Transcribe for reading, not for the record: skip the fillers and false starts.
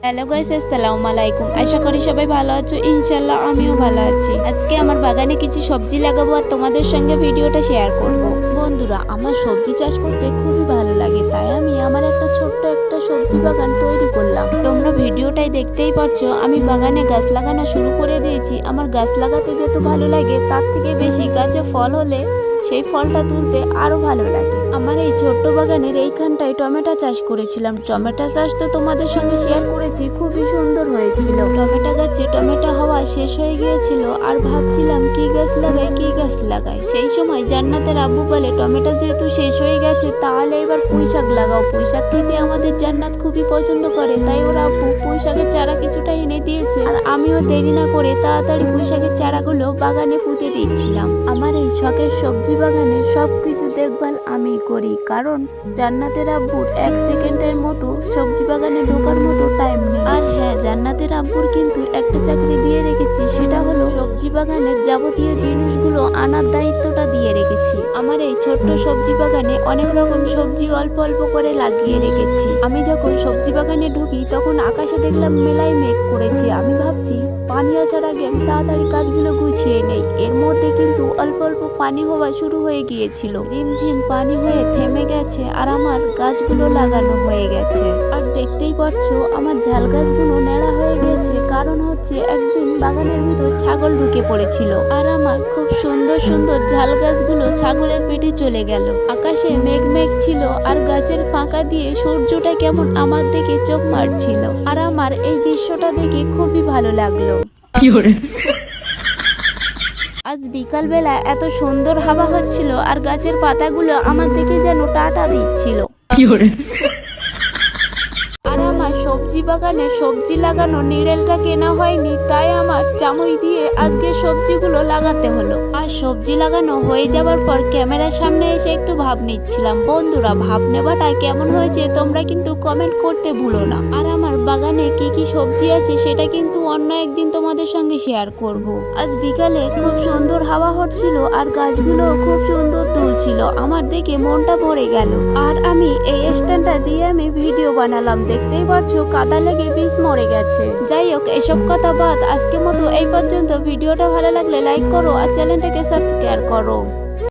Hello guys, আসসালামু আলাইকুম। আশা করি সবাই ভালো আছো। ইনশাল্লাহ আমিও ভালো আছি। আজকে আমার বাগানে কিছু সবজি লাগাবো আর তোমাদের সঙ্গে ভিডিওটা শেয়ার করব। বন্ধুরা, আমার সবজি চাষ করতে খুবই ভালো লাগে, তাই আমি আমার ছোট্ট একটা সবজি বাগান তৈরি করলাম। তোমরা ভিডিওটাই দেখতেই পাচ্ছ, আমি বাগানে গাছ লাগানো শুরু করে দিয়েছি। আমার গাছ লাগাতে যত ভালো লাগে তার থেকে বেশি গাছে ফল হলে সেই ফলটা তুলতে আরো ভালো লাগে। আমার এই ছোট্ট বাগানের এইখানটায় টমেটো চাষ করেছিলাম। টমেটো চাষ তো তোমাদের সঙ্গে শেয়ার করেছি, খুবই সুন্দর হয়েছিল। টমেটো গাছে টমেটো হওয়া শেষ হয়ে গিয়েছিল আর ভাবছিলাম কি গাছ লাগাই। সেই সময় জান্নাতের আব্বু বলে, টমেটো যেহেতু শেষ হয়ে গেছে তাহলে এবার পুঁই শাক লাগাও। পুঁই শাক খেতে আমাদের জান্নাত খুবই পছন্দ করে, তাই ওর আব্বু পুঁই শাকের চারা কিছুটা এনে দিয়েছে আর আমিও দেরি না করে তাড়াতাড়ি পুঁই শাকের চারাগুলো বাগানে পুঁতে দিচ্ছিলাম। আমার এই শখের সবজি বাগানে সবকিছু দেখভাল আমি করি, কারণ জান্নাতের আব্বুর 1 সেকেন্ডের মতো সবজি বাগানে ঢোকার মতো টাইম নেই। আর হ্যাঁ, জান্নাতের আব্বুর কিন্তু একটা চাকরি দিয়ে রেখেছি, সেটা হলো সবজি বাগানের যাবতীয় জিনিসগুলো আনার দায়িত্বটা দিয়ে রেখেছি। আমার এই ছোট্ট সবজি বাগানে অনেক রকম সবজি অল্প অল্প করে লাগিয়ে রেখেছি। আমি যখন সবজি বাগানে ঢুকি তখন আকাশে দেখলাম মেলাই মেঘ করেছে। আমি ভাবছি পানি আসার আগে আমি তাড়াতাড়ি কাজগুলো গুছিয়ে নেই। এর মধ্যে কিন্তু অল্প অল্প পানি হওয়া শুরু হয়ে গিয়েছিল। রিমঝিম পানি হয়ে থেমে গেছে আর আমার গাছগুলো লাগানো হয়ে গেছে। আর দেখতেই পাচ্ছ আমার ঝাল গাছগুলো নেড়া হয়ে গেছে, কারণ হচ্ছে একদিন বাগানের ভিতর ছাগল ঢুকে পড়েছিল আর আমার খুব সুন্দর সুন্দর ঝাল গাছগুলো ছাগলের পেটে চলে গেল। আকাশে মেঘ মেঘ ছিল আর গাছের ফাঁকা দিয়ে সূর্যটা কেমন আমার দিকে চোখ মারছিল, আর আমার এই দৃশ্যটা দেখে খুবই ভালো লাগলো। আজ বিকালবেলা এত সুন্দর হাওয়া হচ্ছিল আর গাছের পাতাগুলো আমার দিকে যেন টাটা দিচ্ছিল। আর আমার সবজি বাগানে সবজি লাগানো নিড়েলটা কেনা হয়নি, তাই আমার চামচ দিয়ে আজকে সবজিগুলো লাগাতে হলো। আর সবজি লাগানো হয়ে যাওয়ার পর ক্যামেরার সামনে এসে একটু ভাব নিচ্ছিলাম। বন্ধুরা, ভাব নেওয়াটা কেমন হয়েছে তোমরা কিন্তু কমেন্ট করতে ভুলো না। আর আমার বাগানে কি কি সবজি আছে সেটা কিন্তু অন্য একদিন তোমাদের সঙ্গে শেয়ার করব। আজ বিকালে খুব সুন্দর হাওয়া হচ্ছিল আর গাছগুলো খুব সুন্দর দুলছিল, আমার দেখে মনটা ভরে গেল। আর আমি এই স্ট্যান্ডটা দিয়ে আমি ভিডিও বানালাম। দেখতেই পাচ্ছ কাদা লেগে বীজ মরে গেছে। যাই হোক, এসব কথা বাদ, আজকের মতো এই পর্যন্ত। ভিডিওটা ভালো লাগলে লাইক করো আর চ্যানেলটাকে সাবস্ক্রাইব করো।